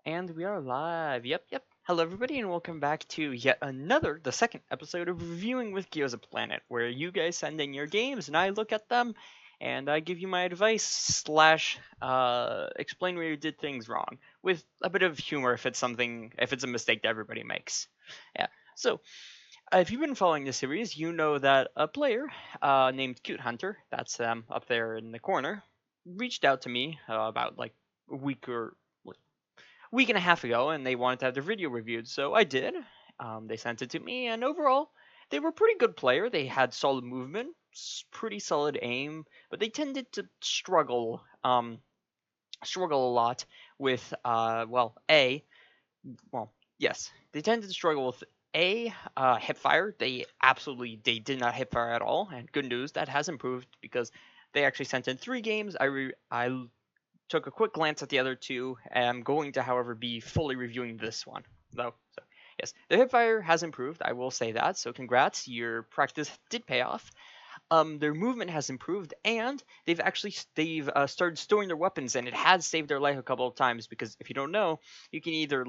And we are live. Yep. Hello, everybody, and welcome back to yet another, the second episode of Reviewing with Gears of Planet, where you guys send in your games and I look at them and I give you my advice slash explain where you did things wrong with a bit of humor if it's a mistake that everybody makes. Yeah. So, if you've been following this series, you know that a player named Cute Hunter, that's them up there in the corner, reached out to me about like a week and a half ago, and they wanted to have their video reviewed, so I did. They sent it to me, and overall, they were a pretty good player. They had solid movement, pretty solid aim, but they tended to struggle a lot with, yes, they tended to struggle with hip fire. They did not hip fire at all, and good news, that has improved because they actually sent in 3 games. I took a quick glance at the other two. I'm going to, however, be fully reviewing this one, though. So, yes, the hipfire has improved. I will say that. So, congrats. Your practice did pay off. Their movement has improved, and they've started storing their weapons, and it has saved their life a couple of times. Because if you don't know, you can either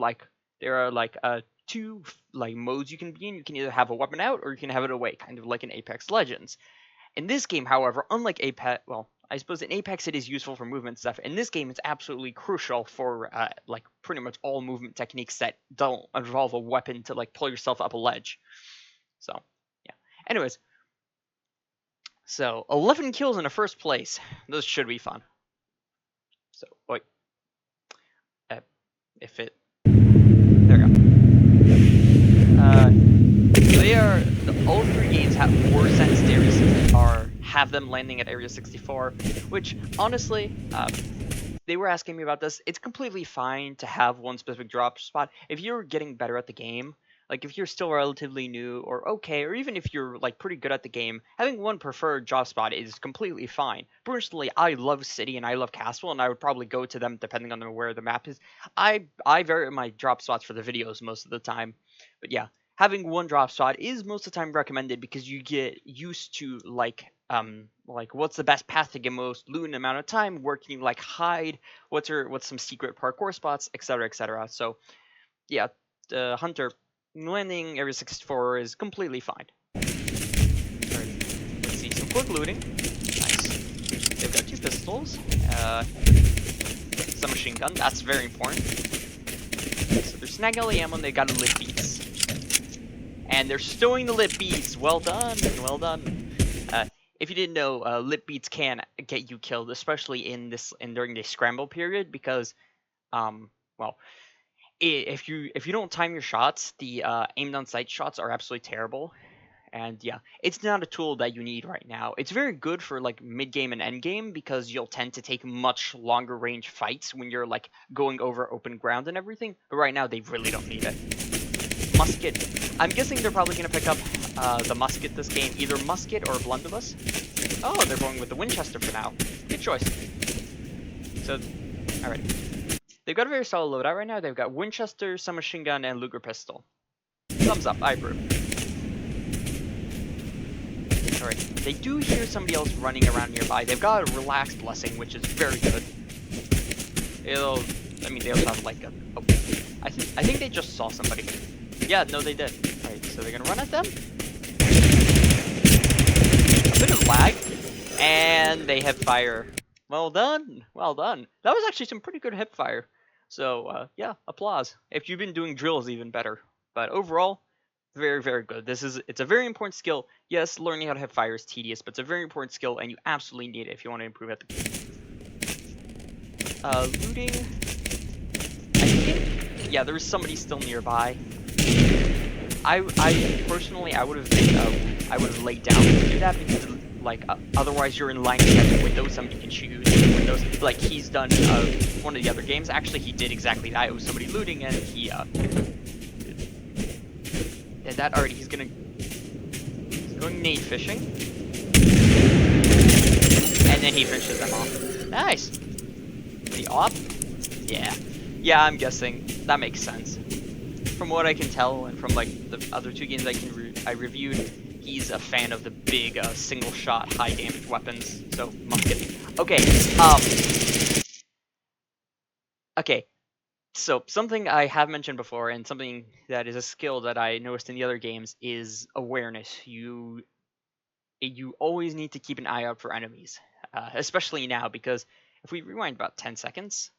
there are two modes you can be in. You can either have a weapon out or you can have it away, kind of like in Apex Legends. In this game, however, unlike Apex, well, I suppose in Apex it is useful for movement stuff. In this game, it's absolutely crucial for pretty much all movement techniques that don't involve a weapon to pull yourself up a ledge. So yeah. Anyways, so 11 kills in the first place. This should be fun. So wait, if it there we go. All 3 games were sent to Area 64, have them landing at Area 64, which honestly, they were asking me about this. It's completely fine to have one specific drop spot if you're getting better at the game. Like if you're still relatively new or okay, or even if you're pretty good at the game, having one preferred drop spot is completely fine. Personally, I love City and I love Castle, and I would probably go to them depending on where the map is. I vary my drop spots for the videos most of the time, but yeah, having one drop spot is most of the time recommended because you get used to what's the best path to get most loot in amount of time, where can you hide, what's some secret parkour spots, etc. So yeah, the Hunter landing Area 64 is completely fine. Alright, let's see, some quick looting. Nice. They've got 2 pistols, some machine gun, that's very important. So they're snagging all the ammo and they got a lit beats. And they're stowing the lit beats. Well done, well done. If you didn't know, lit beats can get you killed, especially during the scramble period, because if you don't time your shots, the aimed on sight shots are absolutely terrible. And yeah, it's not a tool that you need right now. It's very good for mid game and end game because you'll tend to take much longer range fights when you're going over open ground and everything. But right now they really don't need it. Musket. I'm guessing they're probably gonna pick up the musket this game, either musket or blunderbuss. Oh, they're going with the Winchester for now. Good choice. So, alright. They've got a very solid loadout right now. They've got Winchester, submachine gun, and Luger pistol. Thumbs up, I approve. Alright, they do hear somebody else running around nearby. They've got a relaxed blessing, which is very good. They also have oh, I think they just saw somebody. Yeah, no, they did. Alright, so they're gonna run at them. A bit of lag, and they hip fire. Well done, well done. That was actually some pretty good hip fire. So, yeah, applause. If you've been doing drills, even better. But overall, very, very good. It's a very important skill. Yes, learning how to hip fire is tedious, but it's a very important skill, and you absolutely need it if you want to improve at the game. Looting. I think, yeah, there's somebody still nearby. I personally, I would have laid down to do that because otherwise you're in line to get the window. Somebody can shoot the windows. He's done one of the other games. Actually, he did exactly that. It was somebody looting, and he did that. Alright, he's going nade fishing, and then he finishes them off. Nice. The op? Yeah. I'm guessing that makes sense. From what I can tell, and from the other 2 games I reviewed, he's a fan of the big single shot high damage weapons. So musket. Okay. So something I have mentioned before, and something that is a skill that I noticed in the other games, is awareness. You always need to keep an eye out for enemies, especially now, because if we rewind about 10 seconds,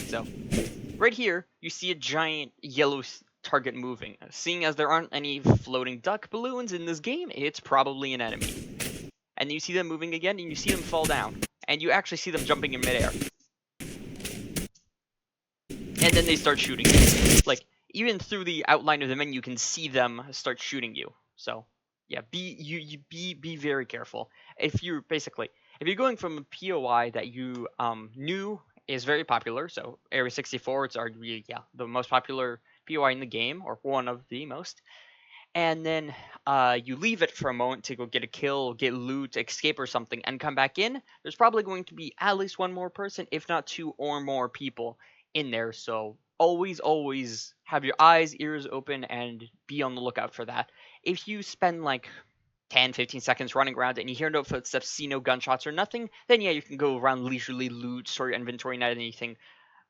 so right here you see a giant yellow target moving. Seeing as there aren't any floating duck balloons in this game, it's probably an enemy. And you see them moving again, and you see them fall down, and you actually see them jumping in midair. And then they start shooting you. Like, even through the outline of the menu, you can see them start shooting you. So, yeah, be very careful. If you're going from a POI that you knew is very popular, so Area 64, it's arguably the most popular POI in the game, or one of the most. And then you leave it for a moment to go get a kill, get loot, escape or something, and come back in, there's probably going to be at least one more person, if not two or more people in there. So always have your eyes, ears open, and be on the lookout for that. If you spend like 10, 15 seconds running around and you hear no footsteps, see no gunshots or nothing, then yeah, you can go around leisurely, loot, sort your inventory, not anything.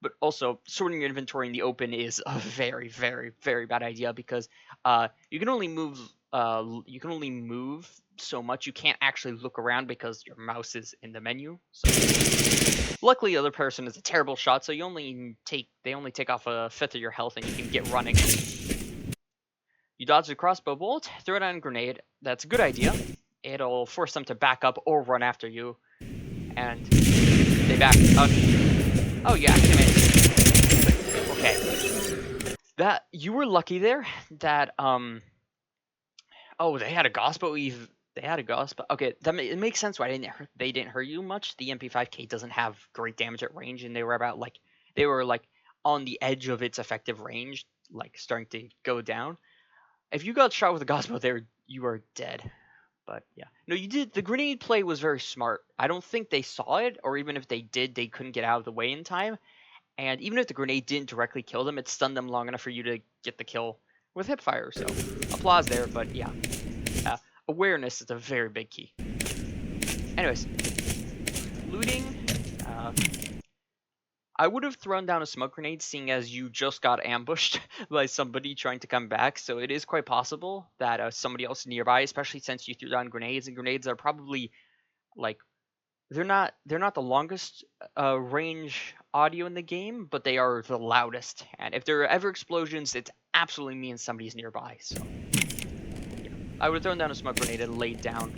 But also, sorting your inventory in the open is a very, very, very bad idea, because you can only move so much. You can't actually look around because your mouse is in the menu. So luckily, the other person is a terrible shot, so they only take off a fifth of your health, and you can get running. You dodge the crossbow bolt, throw down a grenade. That's a good idea. It'll force them to back up or run after you, and they back up. Oh yeah, come in. Okay. That you were lucky there. That Oh, they had a gospel Eve. They had a gospel. Okay, it makes sense why they didn't hurt you much. The MP5K doesn't have great damage at range, and they were on the edge of its effective range, like starting to go down. If you got shot with a gospel there, you are dead. But yeah, no, you did. The grenade play was very smart. I don't think they saw it, or even if they did, they couldn't get out of the way in time. And even if the grenade didn't directly kill them, it stunned them long enough for you to get the kill with hipfire. So applause there. But yeah, awareness is a very big key. Anyways, looting. I would have thrown down a smoke grenade, seeing as you just got ambushed by somebody trying to come back. So it is quite possible that somebody else nearby, especially since you threw down grenades, and grenades are probably like they're not the longest range audio in the game, but they are the loudest. And if there are ever explosions, it absolutely means somebody's nearby. So yeah, I would have thrown down a smoke grenade and laid down.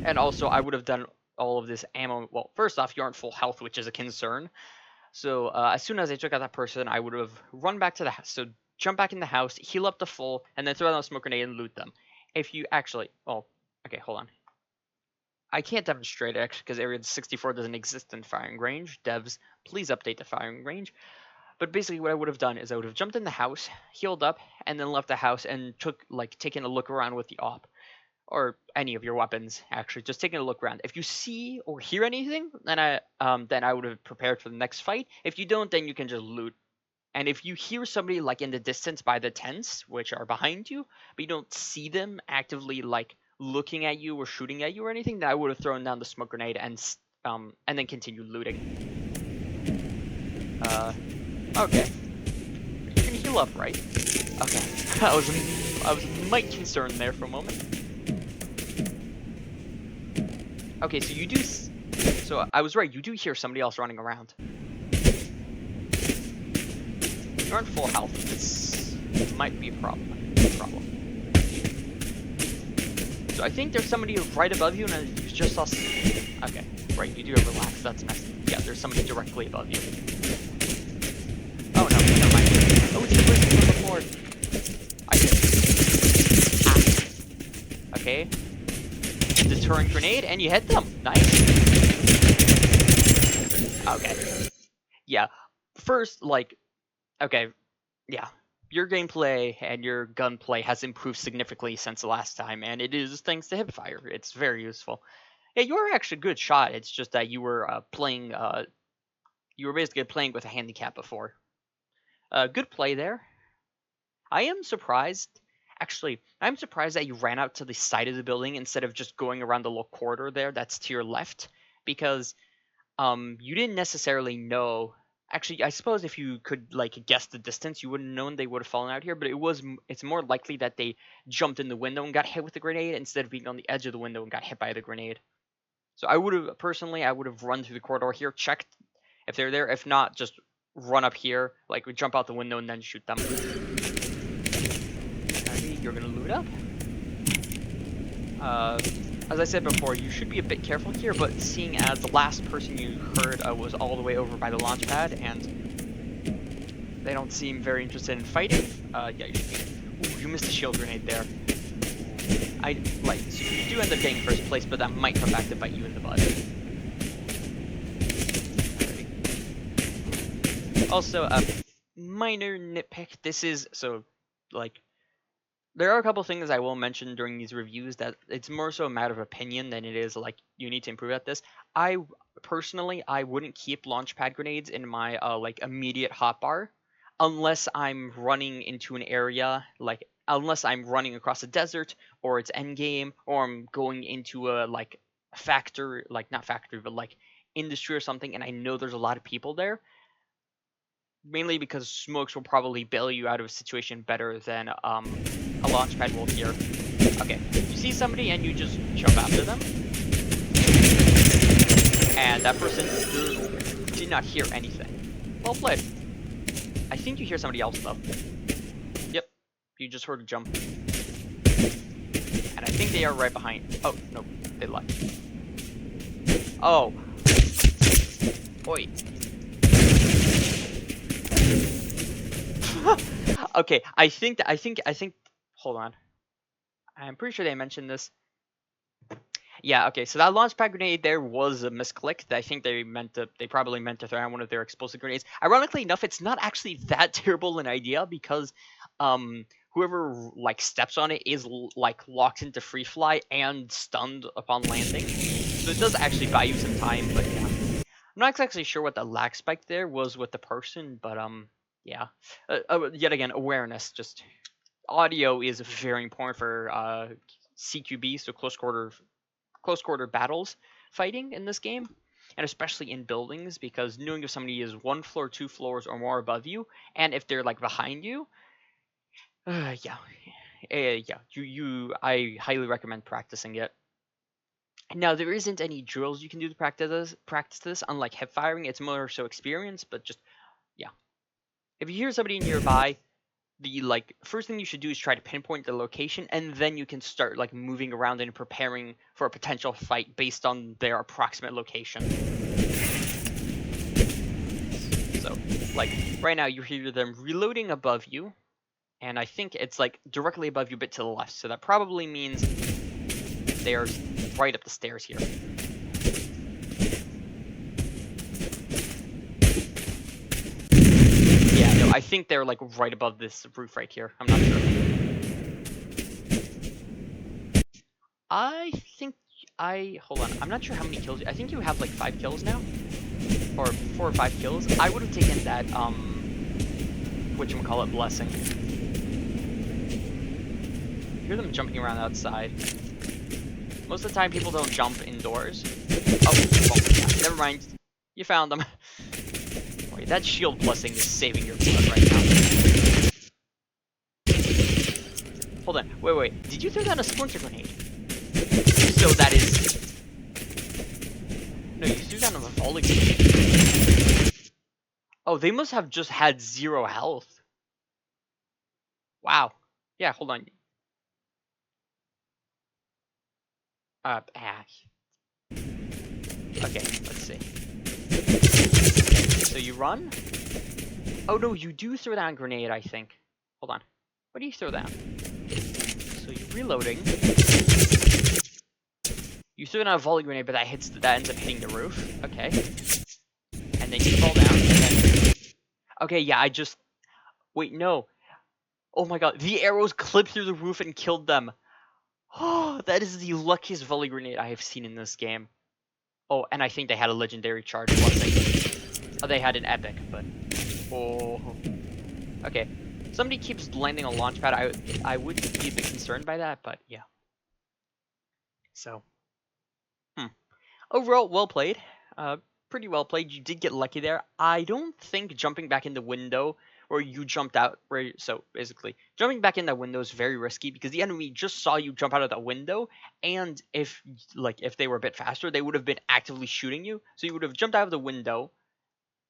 And also, I would have done all of this ammo. Well, first off, you aren't full health, which is a concern. So as soon as I took out that person, I would have run back to the house. So jump back in the house, heal up to full, and then throw down a smoke grenade and loot them. If you actually, oh, okay, hold on. I can't demonstrate it actually because Area 64 doesn't exist in firing range. Devs, please update the firing range. But basically, what I would have done is I would have jumped in the house, healed up, and then left the house and taken a look around with the op, or any of your weapons. Actually, just taking a look around. If you see or hear anything, then I would have prepared for the next fight. If you don't, then you can just loot. And if you hear somebody like in the distance by the tents, which are behind you, but you don't see them actively like looking at you or shooting at you or anything, then I would have thrown down the smoke grenade and then continued looting. Okay. You can heal up, right? Okay. I was a mite concerned there for a moment. Okay, so you do. So I was right. You do hear somebody else running around. You're on full health. This might be a problem. So I think there's somebody right above you, and you just saw. Okay, right. You do have relax. That's nice. Yeah, there's somebody directly above you. Oh no, never mind. Oh, it's the person from before. I did. Ah. Okay. Deterrent grenade, and you hit them. Nice. Okay. Yeah. First, okay, yeah. Your gameplay and your gunplay has improved significantly since the last time, and it is thanks to hipfire. It's very useful. Yeah, you were actually a good shot. It's just that you were playing. You were basically playing with a handicap before. Good play there. I am surprised. Actually, I'm surprised that you ran out to the side of the building instead of just going around the little corridor there that's to your left. because you didn't necessarily know. Actually, I suppose if you could like guess the distance, you wouldn't have known they would have fallen out here. But it's more likely that they jumped in the window and got hit with the grenade instead of being on the edge of the window and got hit by the grenade. So I would have run through the corridor here, checked if they're there. If not, just run up here, like we jump out the window and then shoot them. You're gonna loot up. As I said before, you should be a bit careful here, but seeing as the last person you heard was all the way over by the launch pad, and they don't seem very interested in fighting, yeah, you should be. Ooh, you missed a shield grenade there. So you do end up getting first place, but that might come back to bite you in the butt. Also, a minor nitpick. This is, there are a couple things I will mention during these reviews that it's more so a matter of opinion than it is like you need to improve at this. I personally wouldn't keep launch pad grenades in my immediate hotbar unless I'm running into an area, like unless I'm running across a desert or it's endgame or I'm going into a factory, not factory but like industry or something, and I know there's a lot of people there. Mainly because smokes will probably bail you out of a situation better than a launch pad will here. Okay, you see somebody and you just jump after them. And that person did not hear anything. Well played. I think you hear somebody else though. Yep, you just heard a jump. And I think they are right behind. Oh, no, they left. Oh. Oi. Okay, I think. Hold on. I'm pretty sure they mentioned this. Yeah. Okay. So that launch pad grenade there was a misclick. I think they probably meant to throw out one of their explosive grenades. Ironically enough, it's not actually that terrible an idea because, whoever steps on it is locked into free fly and stunned upon landing. So it does actually buy you some time. But yeah, I'm not exactly sure what the lag spike there was with the person, but yeah. Yet again, awareness. Just audio is very important for CQB, so close quarter battles fighting in this game, and especially in buildings, because knowing if somebody is 1 floor, 2 floors, or more above you, and if they're behind you, I highly recommend practicing it. Now, there isn't any drills you can do to practice this. Unlike hip firing, it's more so experience, but just yeah. If you hear somebody nearby, the first thing you should do is try to pinpoint the location, and then you can start moving around and preparing for a potential fight based on their approximate location. So right now you hear them reloading above you, and I think it's directly above you but to the left, so that probably means they're right up the stairs here. I think they're right above this roof right here. I'm not sure. Hold on. I'm not sure how many kills. I think you have 5 kills now, or 4 or 5 kills. I would have taken that whatchamacallit blessing. I hear them jumping around outside. Most of the time, people don't jump indoors. Oh, well, yeah, never mind. You found them. Wait, that shield blessing is saving your blood right now. Hold on. Wait. Did you throw down a splinter grenade? So that is... No, you threw down a volley grenade. Oh, they must have just had 0 health. Wow. Yeah, hold on. Okay, let's see. So you run? Oh no, you do throw down a grenade, I think. Hold on. What do you throw down? So you're reloading. You throw down a volley grenade, but that ends up hitting the roof. Okay. And then you fall down, and then... Okay, yeah, Wait, no. Oh my god, the arrows clipped through the roof and killed them. Oh, that is the luckiest volley grenade I have seen in this game. Oh, and I think they had a legendary charge blessing. Oh, they had an epic, but... Oh. Okay. Somebody keeps landing on launchpad. I would be a bit concerned by that, but yeah. So. Overall, well played. Uh, Pretty well played. You did get lucky there. I don't think jumping back in the window where you jumped out, so basically jumping back in that window is very risky because the enemy just saw you jump out of that window, and if they were a bit faster, they would have been actively shooting you. So you would have jumped out of the window,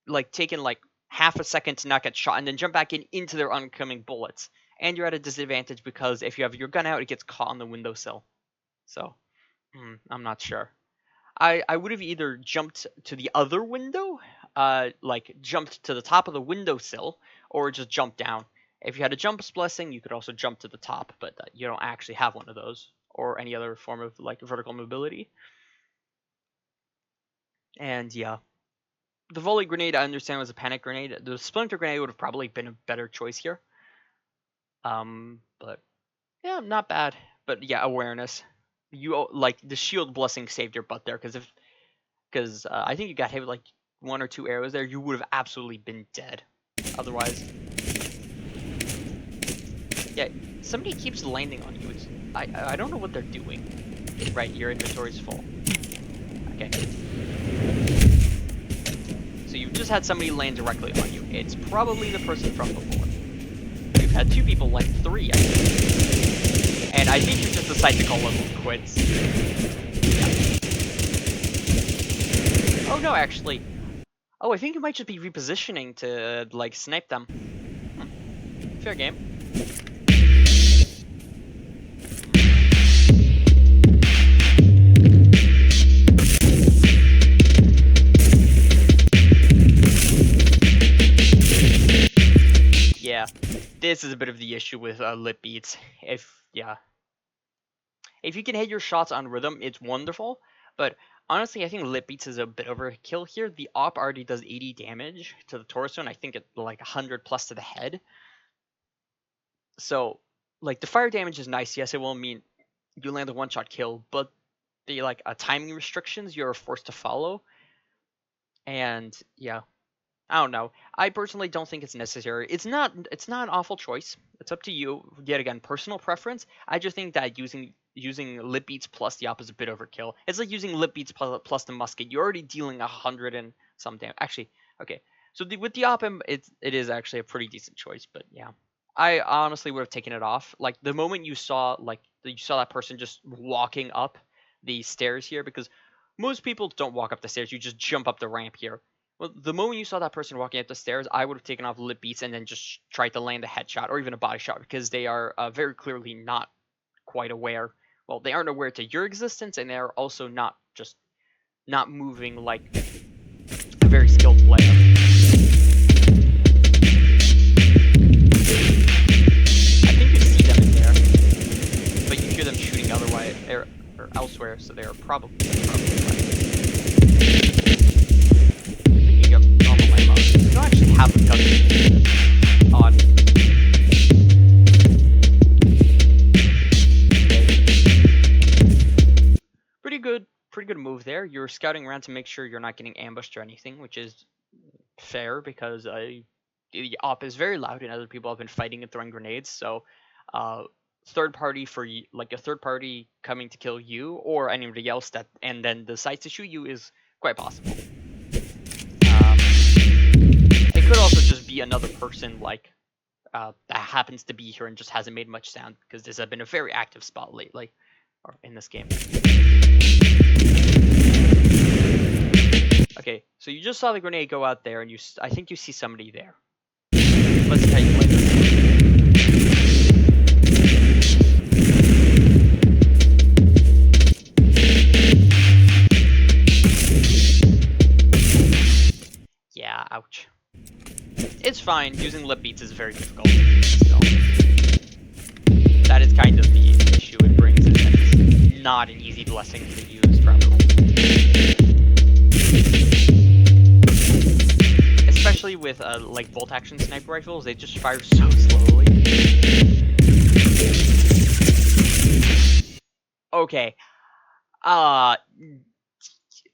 like taken like half a second to not get shot, and then jump back in into their oncoming bullets. And you're at a disadvantage because if you have your gun out, it gets caught on the windowsill. So I'm not sure. I would have either jumped to the other window, like jumped to the top of the windowsill, or just jumped down. If you had a jump blessing, you could also jump to the top, but you don't actually have one of those, or any other form of like vertical mobility. And yeah, the volley grenade I understand was a panic grenade. The splinter grenade would have probably been a better choice here. But yeah, not bad. But yeah, awareness. You like the shield blessing saved your butt there because I think you got hit with like one or two arrows there, you would have absolutely been dead. Otherwise, yeah, somebody keeps landing on you. I don't know what they're doing. Right, your inventory's full. Okay. So you've just had somebody land directly on you. It's probably the person from before. You've had two people land, three, I think. And I think you just decide to call level quits. Yeah. Oh no, actually. Oh, I think you might just be repositioning to, like, snipe them. Fair game. Yeah, this is a bit of the issue with Lit Beats. If you can hit your shots on rhythm, it's wonderful. But honestly, I think Lit Beats is a bit overkill here. The op already does 80 damage to the torso, and I think it's like 100 plus to the head. So, like, the fire damage is nice. Yes, it will mean you land a one-shot kill, but the like timing restrictions you're forced to follow. And yeah, I don't know. I personally don't think it's necessary. It's not. It's not an awful choice. It's up to you. Yet again, personal preference. I just think that using Lit Beats plus the op is a bit overkill. It's like using Lit Beats plus the musket. You're already dealing 100 and some damage. Actually, okay. So with the op, it is actually a pretty decent choice. But yeah, I honestly would have taken it off. Like the moment you saw that person just walking up the stairs here, because most people don't walk up the stairs. You just jump up the ramp here. Well, the moment you saw that person walking up the stairs, I would have taken off Lit Beats and then just tried to land a headshot or even a body shot because they are very clearly not quite aware. Well, they aren't aware to your existence, and they are also not moving like a very skilled player. I think you see them in there, but you hear them shooting otherwise or elsewhere, so they are probably normal ammo. You don't actually have the gun on. Pretty good move there. You're scouting around to make sure you're not getting ambushed or anything, which is fair because the op is very loud and other people have been fighting and throwing grenades. So, third party like a third party coming to kill you or anybody else and then decides to shoot you is quite possible. It could also just be another person like that happens to be here and just hasn't made much sound because this has been a very active spot lately, or in this game. Okay, so you just saw the grenade go out there, and I think you see somebody there. Let's see how you play this. Yeah, ouch. It's fine. Using Lit Beats is very difficult. Still. That is kind of the issue it brings, is that it's not an easy blessing to use properly. Especially with like bolt action sniper rifles, they just fire so slowly. Okay.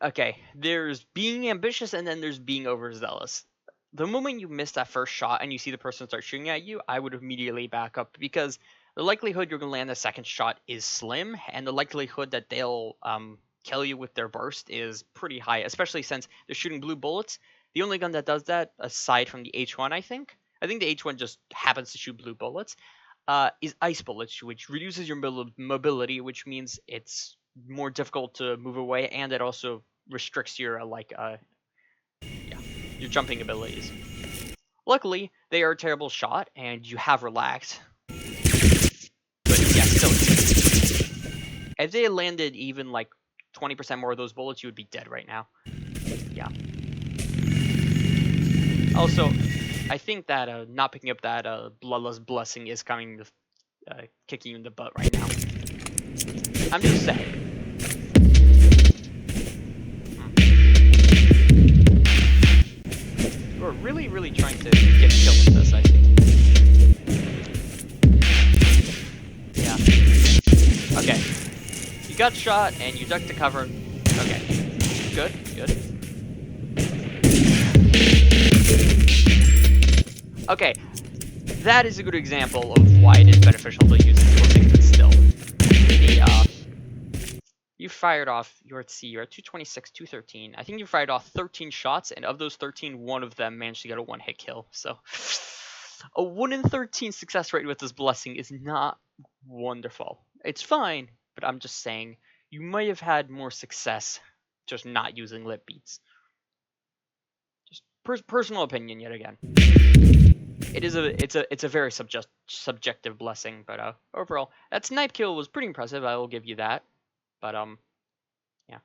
Okay. There's being ambitious and then there's being overzealous. The moment you miss that first shot and you see the person start shooting at you, I would immediately back up because the likelihood you're gonna land the second shot is slim, and the likelihood that they'll kill you with their burst is pretty high, especially since they're shooting blue bullets. The only gun that does that, aside from the H1, I think the H1 just happens to shoot blue bullets, is ice bullets, which reduces your mobility, which means it's more difficult to move away, and it also restricts your your jumping abilities. Luckily, they are a terrible shot, and you have relaxed. But yeah, still. If they had landed even like 20% more of those bullets, you would be dead right now. Yeah. Also, I think that not picking up that Bloodlust Blessing is coming to kicking you in the butt right now. I'm just saying. We're really, really trying to get a kill with this, I think. Yeah. Okay. You got shot, and you ducked to cover. Okay. Good, good. Okay. That is a good example of why it is beneficial to use explosives, but still. You fired off, you're at 226, 213. I think you fired off 13 shots, and of those 13, one of them managed to get a one-hit kill. So, a 1 in 13 success rate with this blessing is not wonderful. It's fine, but I'm just saying, you might have had more success just not using lip beats. Just personal opinion yet again. It's a very subjective blessing, but overall, that snipe kill was pretty impressive. I will give you that. But yeah,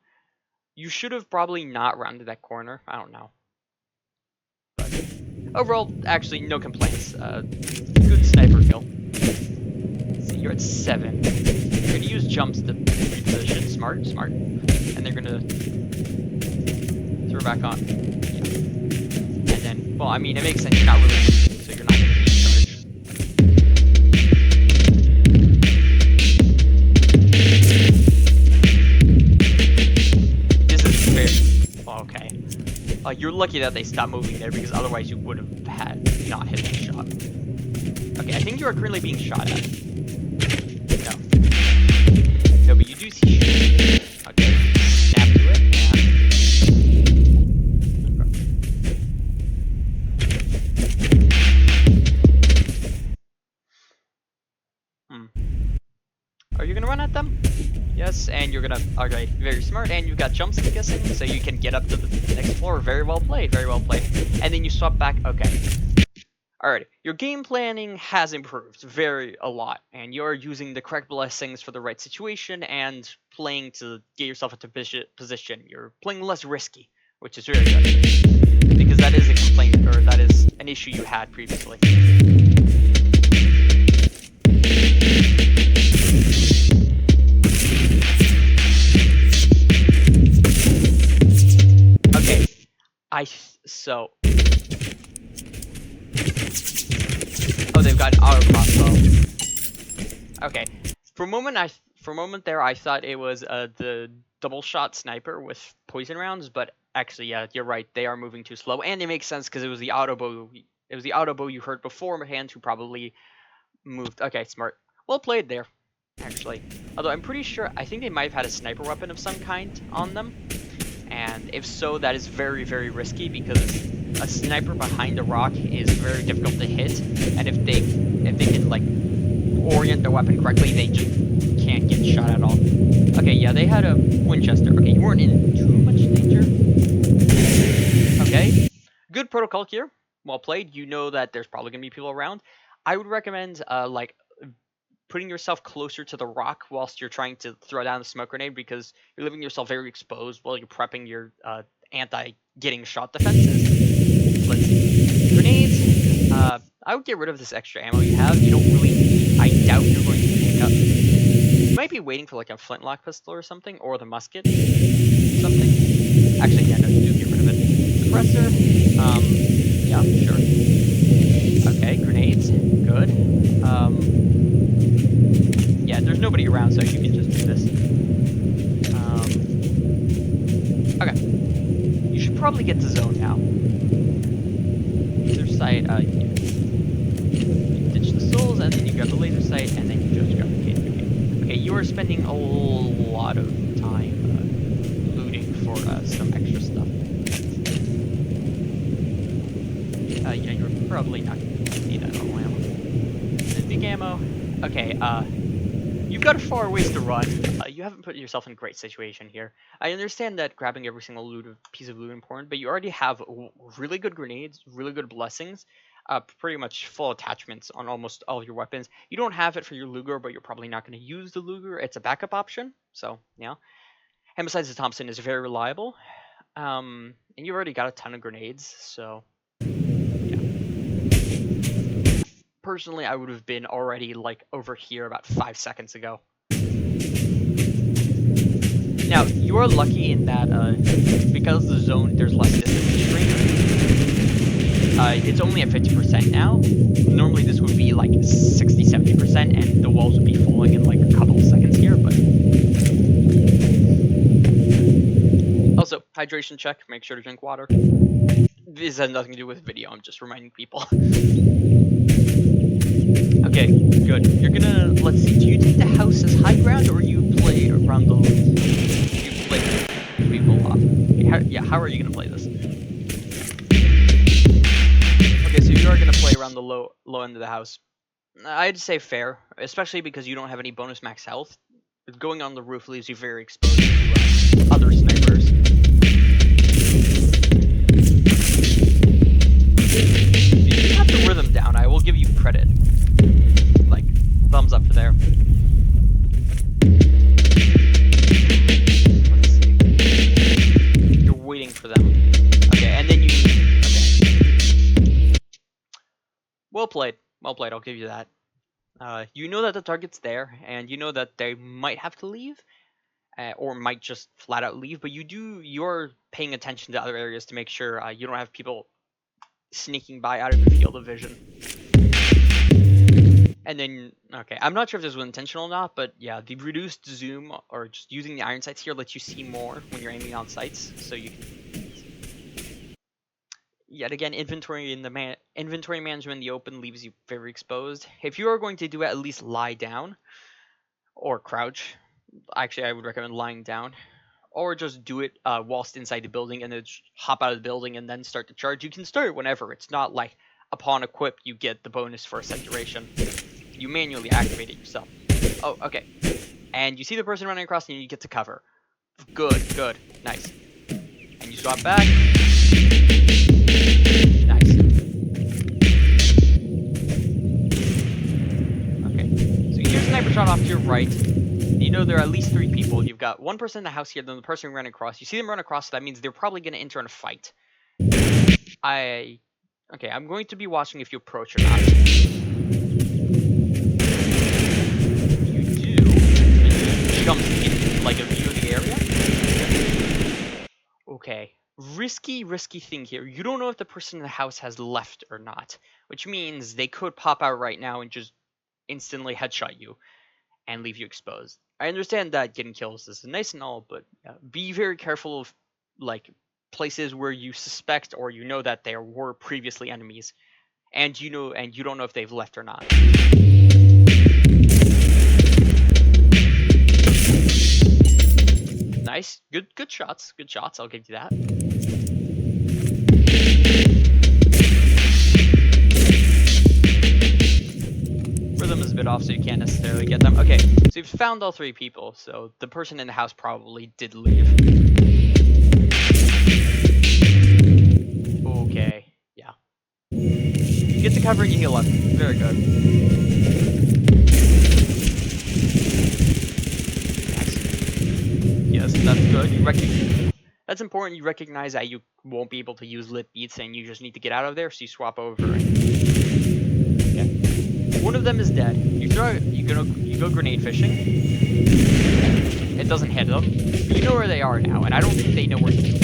you should have probably not rounded that corner. I don't know. But overall, actually, no complaints. Good sniper kill. Let's see, you're at 7. You're gonna use jumps to reposition. Smart, smart. And they're gonna throw back on. Yeah. And then, well, I mean, it makes sense. You're not really, so you're not gonna be charged. Okay. You're lucky that they stopped moving there, because otherwise you would have had not hit that shot. Okay, I think you are currently being shot at. No. No, but you do see shooting. Okay. Snap to it, and... Are you gonna run at them? Yes, and you're gonna... Okay, very smart, and you've got jumps, I'm guessing, so you can get up to the next floor. Very well played, very well played. And then you swap back... Okay. Alright, your game planning has improved a lot, and you're using the correct blessings for the right situation, and playing to get yourself into position. You're playing less risky, which is very good. Because that is a complaint, or that is an issue you had previously. So... Oh, they've got an auto crossbow. Okay. For a moment there, I thought it was the double shot sniper with poison rounds, but actually, yeah, you're right. They are moving too slow, and it makes sense because it was the auto bow. It was the auto bow you heard beforehand who probably moved. Okay, smart. Well played there, actually. Although I'm pretty sure, I think they might have had a sniper weapon of some kind on them. And if so, that is very, very risky, because a sniper behind a rock is very difficult to hit, and if they can like orient their weapon correctly, they just can't get shot at all. Okay, yeah, they had a Winchester. Okay, you weren't in too much danger. Okay, good protocol here. Well played. You know that there's probably gonna be people around. I would recommend like putting yourself closer to the rock whilst you're trying to throw down the smoke grenade, because you're leaving yourself very exposed while you're prepping your anti-getting shot defenses. Let's see. Grenades. I would get rid of this extra ammo you have. You don't really... I doubt you're going to pick up... You might be waiting for like a flintlock pistol or something, or the musket. Something. Actually, yeah, no, you do get rid of it. Suppressor. Yeah, sure. Okay, grenades. Good. Yeah, there's nobody around, so you can just do this. Okay. You should probably get to zone now. Laser sight, you ditch the souls, and then you grab the laser sight, and then you just grab the KWK. Okay, you are spending a lot of time for some extra stuff. Yeah, you're probably not going to need that normal ammo. Big ammo. Okay, you've got a far ways to run. You haven't put yourself in a great situation here. I understand that grabbing every single piece of loot is important, but you already have really good grenades, really good blessings, pretty much full attachments on almost all of your weapons. You don't have it for your Luger, but you're probably not going to use the Luger. It's a backup option, so yeah. And besides, the Thompson is very reliable. And you already got a ton of grenades, so yeah. Personally, I would have been already like over here about 5 seconds ago. Now, you are lucky in that because the zone, there's less distance between. It's only at 50% now. Normally this would be like 60-70% and the walls would be falling in like a couple of seconds here, but... Also, hydration check, make sure to drink water. This has nothing to do with video, I'm just reminding people. Okay, good. You're gonna, let's see, do you take the house as high ground or you play around the... You play people off? Okay, how are you gonna play this? Okay, so you are gonna play around the low end of the house. I'd say fair, especially because you don't have any bonus max health. Going on the roof leaves you very exposed to other snipers. If you have the rhythm down, I will give you credit. Like, thumbs up for there. Let's see. You're waiting for them. Okay, and then you... Okay. Well played. Well played, I'll give you that. You know that the target's there, and you know that they might have to leave, or might just flat out leave, but you're paying attention to other areas to make sure you don't have people sneaking by out of the field of vision. And then, okay, I'm not sure if this was intentional or not, but yeah, the reduced zoom, or just using the iron sights here, lets you see more when you're aiming on sights, so you can... Yet again, inventory management in the open leaves you very exposed. If you are going to do it, at least lie down or crouch. Actually, I would recommend lying down, or just do it whilst inside the building and then hop out of the building and then start the charge. You can start it whenever. It's not like upon equip you get the bonus for a set duration. You manually activate it yourself. Oh, okay. And you see the person running across and you get to cover. Good, good, nice. And you swap back. Nice. Okay, so you hear a sniper shot off to your right. You know there are at least 3 people. You've got one person in the house here, then the person who ran across. You see them run across, so that means they're probably going to enter in a fight. Okay, I'm going to be watching if you approach or not. You do. Jumps in like a view of the area. Okay. Risky thing here. You don't know if the person in the house has left or not, which means they could pop out right now and just instantly headshot you and leave you exposed. I understand that getting kills is nice and all, but be very careful of like places where you suspect or you know that there were previously enemies, and you don't know if they've left or not. Nice, good shots. I'll give you that. Rhythm is a bit off, so you can't necessarily get them. Okay, so you've found all 3 people, so the person in the house probably did leave. Okay, yeah. You get to cover and you heal up. Very good. Nice. Yes, that's good. That's important. You recognize that you won't be able to use lit beats and you just need to get out of there, so you swap over. Okay. One of them is dead. You go grenade fishing. It doesn't hit them. But you know where they are now, and I don't think they know where you are.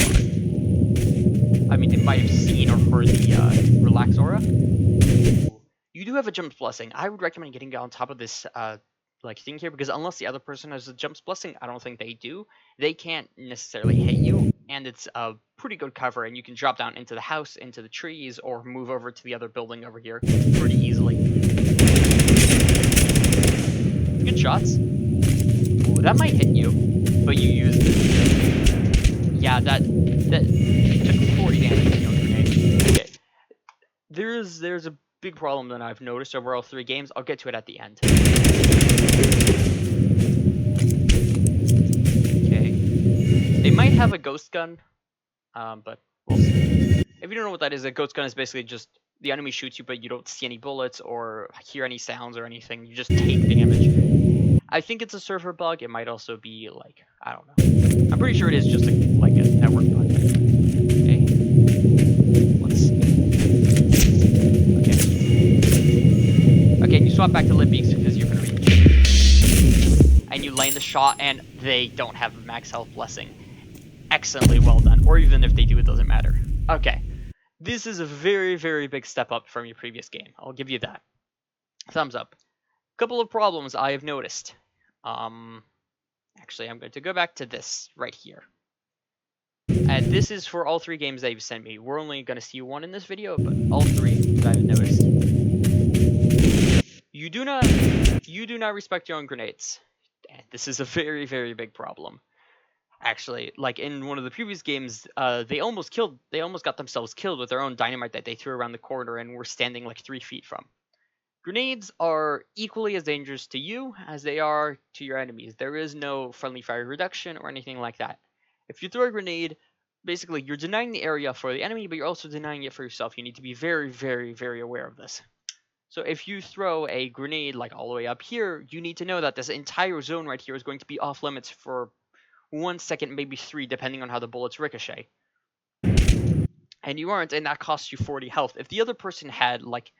I mean, they might have seen or heard the relax aura. You do have a jump blessing. I would recommend getting on top of this like thing here, because unless the other person has a jumps blessing, I don't think they do. They can't necessarily hit you, and it's a pretty good cover, and you can drop down into the house, into the trees, or move over to the other building over here pretty easily. Good shots. Ooh, that might hit you, but you used it. Yeah, yeah, that took 40 damage from your grenade. Okay. There's a big problem that I've noticed over all 3 games. I'll get to it at the end. Okay. They might have a ghost gun, but we'll see. If you don't know what that is, a ghost gun is basically just the enemy shoots you, but you don't see any bullets or hear any sounds or anything. You just take damage. I think it's a server bug. It might also be like, I don't know. I'm pretty sure it is just like a network bug. Okay. Let's see. Okay. Okay, you swap back to Lit Beaks because you're gonna reach. And you land the shot, and they don't have a max health blessing. Excellently well done. Or even if they do, it doesn't matter. Okay. This is a very, very big step up from your previous game. I'll give you that. Thumbs up. Couple of problems I have noticed. Actually, I'm going to go back to this right here. And this is for all 3 games that you've sent me. We're only going to see 1 in this video, but all 3 that I've noticed. You do not respect your own grenades. And this is a very, very big problem. Actually, like in one of the previous games, they almost got themselves killed with their own dynamite that they threw around the corner and were standing like 3 feet from. Grenades are equally as dangerous to you as they are to your enemies. There is no friendly fire reduction or anything like that. If you throw a grenade, basically you're denying the area for the enemy, but you're also denying it for yourself. You need to be very, very, very aware of this. So if you throw a grenade like all the way up here, you need to know that this entire zone right here is going to be off limits for 1 second, maybe 3, depending on how the bullets ricochet. And you aren't, and that costs you 40 health. If the other person had like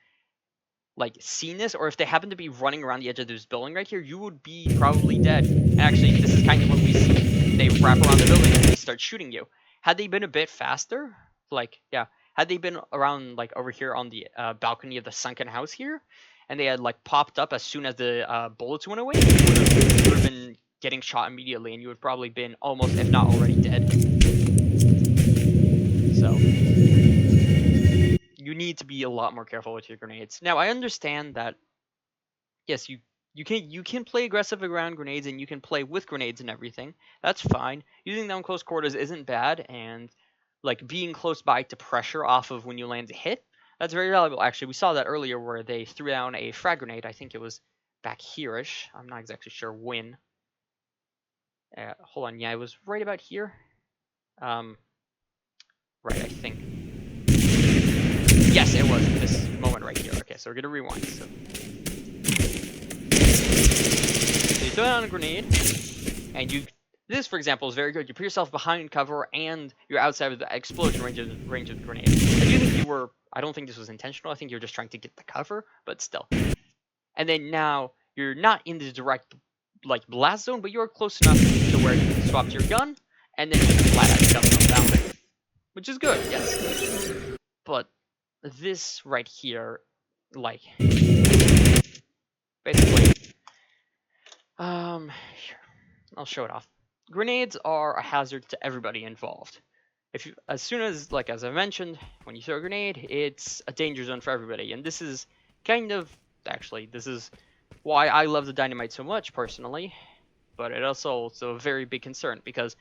seen this, or if they happen to be running around the edge of this building right here, you would be probably dead. And actually, this is kind of what we see. They wrap around the building and they start shooting you. Had they been a bit faster, had they been around like over here on the balcony of the sunken house here, and they had like popped up as soon as the bullets went away, you would have been getting shot immediately, and you would probably been almost, if not already, dead. So you need to be a lot more careful with your grenades. Now, I understand that, yes, you can play aggressive around grenades, and you can play with grenades and everything. That's fine. Using them in close quarters isn't bad, and like being close by to pressure off of when you land a hit, that's very valuable. Actually, we saw that earlier where they threw down a frag grenade. I think it was back here-ish. I'm not exactly sure when. Hold on, yeah, it was right about here. Right, I think. Yes, it was this moment right here. Okay, so we're gonna rewind. So you throw down a grenade, and this, for example, is very good. You put yourself behind cover, and you're outside of the explosion range of the grenade. I don't think this was intentional. I think you're just trying to get the cover, but still. And then now you're not in the direct like blast zone, but you're close enough to where you can swap to your gun, and then you can flat out jump them down, which is good, yes. But this right here, like, basically, here, I'll show it off. Grenades are a hazard to everybody involved. As soon as, like, as I mentioned, when you throw a grenade, it's a danger zone for everybody, and this is kind of, actually, this is why I love the dynamite so much personally, but it also a very big concern, because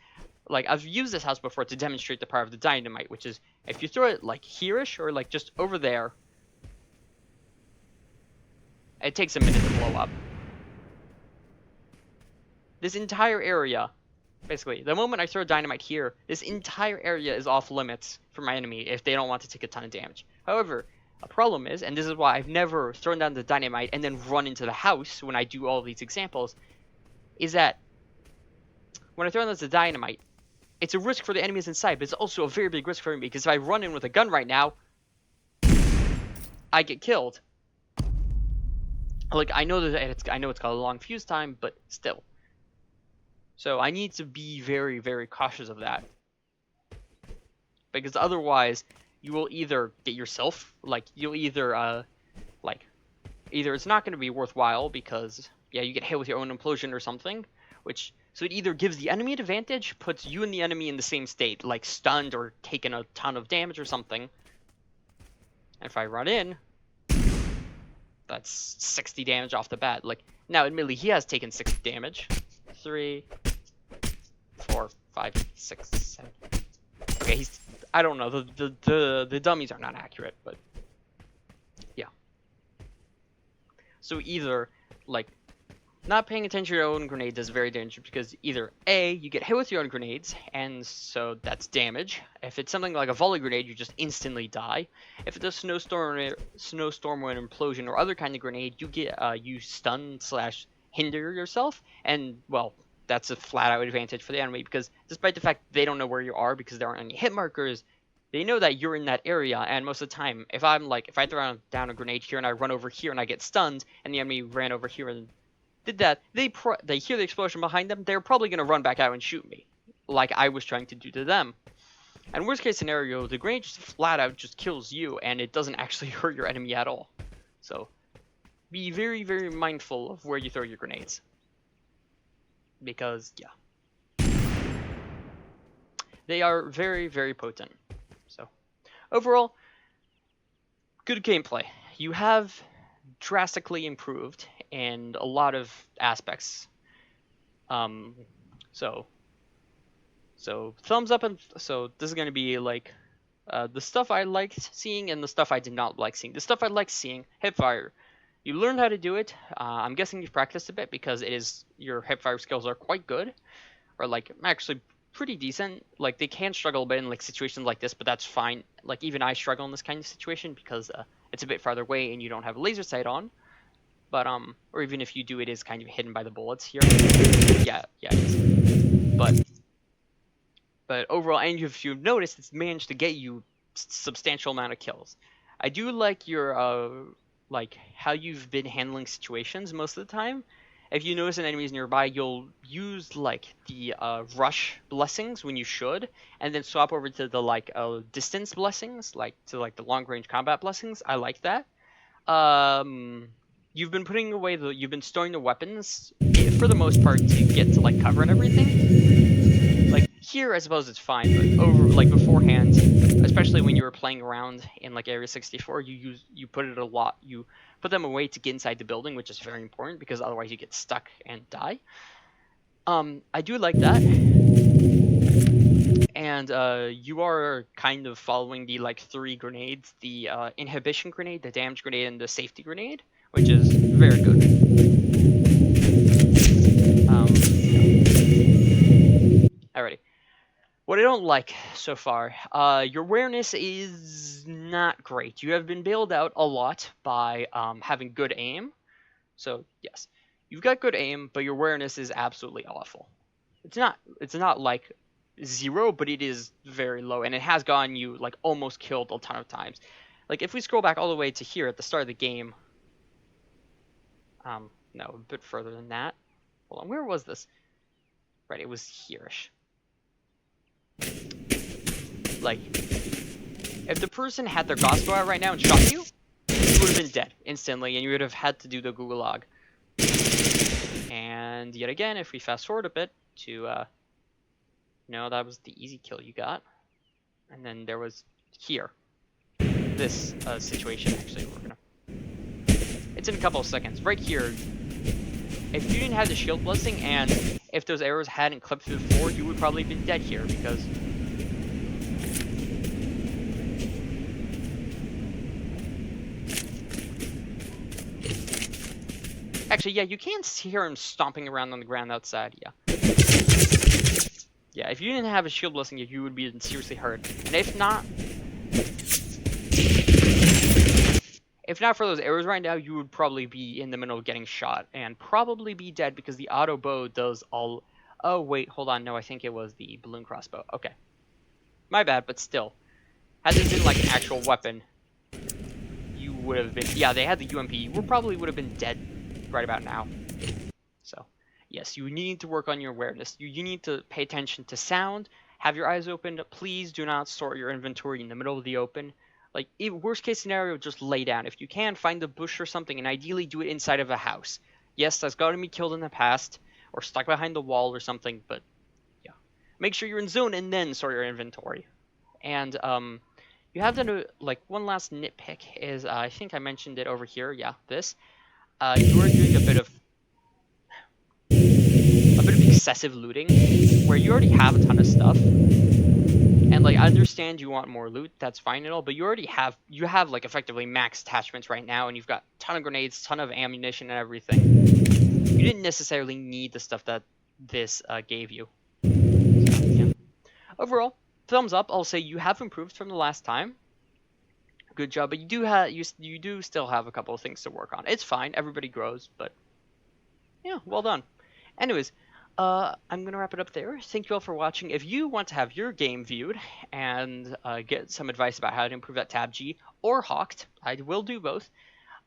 like I've used this house before to demonstrate the power of the dynamite, which is if you throw it like here-ish or like just over there, it takes a minute to blow up. This entire area, basically, the moment I throw dynamite here, this entire area is off limits for my enemy if they don't want to take a ton of damage. However, a problem is, and this is why I've never thrown down the dynamite and then run into the house when I do all these examples, is that when I throw down the dynamite, it's a risk for the enemies inside, but it's also a very big risk for me, because if I run in with a gun right now, I get killed. Like, I know it's got a long fuse time, but still. So I need to be very, very cautious of that, because otherwise you will either get yourself, like, either it's not going to be worthwhile, because, yeah, you get hit with your own implosion or something, so it either gives the enemy an advantage, puts you and the enemy in the same state, like stunned or taking a ton of damage or something. And if I run in, that's 60 damage off the bat. Like, now, admittedly, he has taken 60 damage. 3, 4, 5, 6, 7. Okay, he's. I don't know. The dummies are not accurate, but yeah. So either like not paying attention to your own grenades is very dangerous because either A, you get hit with your own grenades, and so that's damage. If it's something like a volley grenade, you just instantly die. If it's a snowstorm or implosion or other kind of grenade, you get you stun slash hinder yourself, and well, that's a flat out advantage for the enemy because despite the fact they don't know where you are because there aren't any hit markers, they know that you're in that area, and most of the time, if I throw down a grenade here and I run over here and I get stunned, and the enemy ran over here and did that, they hear the explosion behind them, they're probably going to run back out and shoot me, like I was trying to do to them. And worst case scenario, the grenade just flat out just kills you, and it doesn't actually hurt your enemy at all. So, be very, very mindful of where you throw your grenades. Because, yeah. They are very, very potent. So, overall, good gameplay. You have drastically improved in a lot of aspects. So thumbs up, and so this is going to be like the stuff I liked seeing and the stuff I did not like seeing. The stuff I liked seeing, hipfire. You learned how to do it. I'm guessing you've practiced a bit because your hipfire skills are quite good, or like actually pretty decent. Like they can struggle a bit in like situations like this, but that's fine. Like even I struggle in this kind of situation because it's a bit farther away and you don't have a laser sight on. But or even if you do, it is kind of hidden by the bullets here. Yeah, it is. But overall, and if you've noticed, it's managed to get you substantial amount of kills. I do like your like how you've been handling situations most of the time. If you notice an enemy is nearby, you'll use like the rush blessings when you should, and then swap over to the like distance blessings, like to like the long range combat blessings. I like that. You've been you've been storing the weapons for the most part to get to like cover and everything. Like here, I suppose it's fine, but over like beforehand, especially when you were playing around in like Area 64, you put it a lot. You put them away to get inside the building, which is very important because otherwise you get stuck and die. I do like that. And you are kind of following the like 3 grenades: the inhibition grenade, the damage grenade, and the safety grenade, which is very good. Alrighty. What I don't like so far, your awareness is not great. You have been bailed out a lot by having good aim. So yes, you've got good aim, but your awareness is absolutely awful. It's not like 0, but it is very low, and it has gotten you like almost killed a ton of times. Like if we scroll back all the way to here at the start of the game, no, a bit further than that. Hold on, where was this? Right, it was here-ish. Like, if the person had their crossbow out right now and shot you, you would have been dead instantly, and you would have had to do the gulag. And yet again, if we fast forward a bit to, no, that was the easy kill you got. And then there was here, this situation. Actually, it's in a couple of seconds. Right here, if you didn't have the shield blessing, and if those arrows hadn't clipped through the floor, you would probably have been dead here, because actually, yeah, you can hear him stomping around on the ground outside, yeah. Yeah, if you didn't have a shield blessing, you would be seriously hurt. And if not for those arrows right now, you would probably be in the middle of getting shot and probably be dead because the auto bow does all... Oh, wait, hold on. No, I think it was the balloon crossbow. Okay. My bad, but still. Had this been like an actual weapon, you would have been... Yeah, they had the UMP. You probably would have been dead right about now. So, yes, you need to work on your awareness. You need to pay attention to sound, have your eyes open. Please do not store your inventory in the middle of the open. Like, worst case scenario, just lay down. If you can, find a bush or something, and ideally do it inside of a house. Yes, that's gotten me killed in the past, or stuck behind the wall or something, but yeah. Make sure you're in zone and then store your inventory. And you have to know, like, one last nitpick is, I think I mentioned it over here, yeah, this. You are doing a bit of excessive looting, where you already have a ton of stuff. And like I understand you want more loot, that's fine and all, but you have like effectively max attachments right now, and you've got a ton of grenades, ton of ammunition, and everything. You didn't necessarily need the stuff that this gave you. So, yeah. Overall, thumbs up. I'll say you have improved from the last time. Good job, but you do still have a couple of things to work on. It's fine. Everybody grows, but yeah, well done. Anyways, I'm gonna wrap it up there. Thank you all for watching. If you want to have your game viewed and get some advice about how to improve that Tab G or Hawked, I will do both.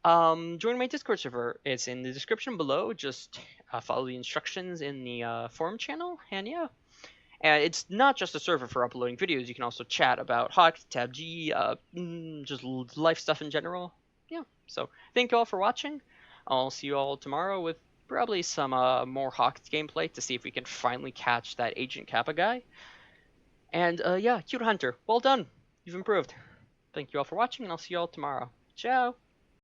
Join my Discord server. It's in the description below. Just follow the instructions in the forum channel, and yeah. And it's not just a server for uploading videos. You can also chat about Hawked, Tab G, just life stuff in general. Yeah. So thank you all for watching. I'll see you all tomorrow with probably some more Hawked gameplay to see if we can finally catch that Agent Kappa guy. And yeah, Cute Hunter, well done. You've improved. Thank you all for watching, and I'll see you all tomorrow. Ciao.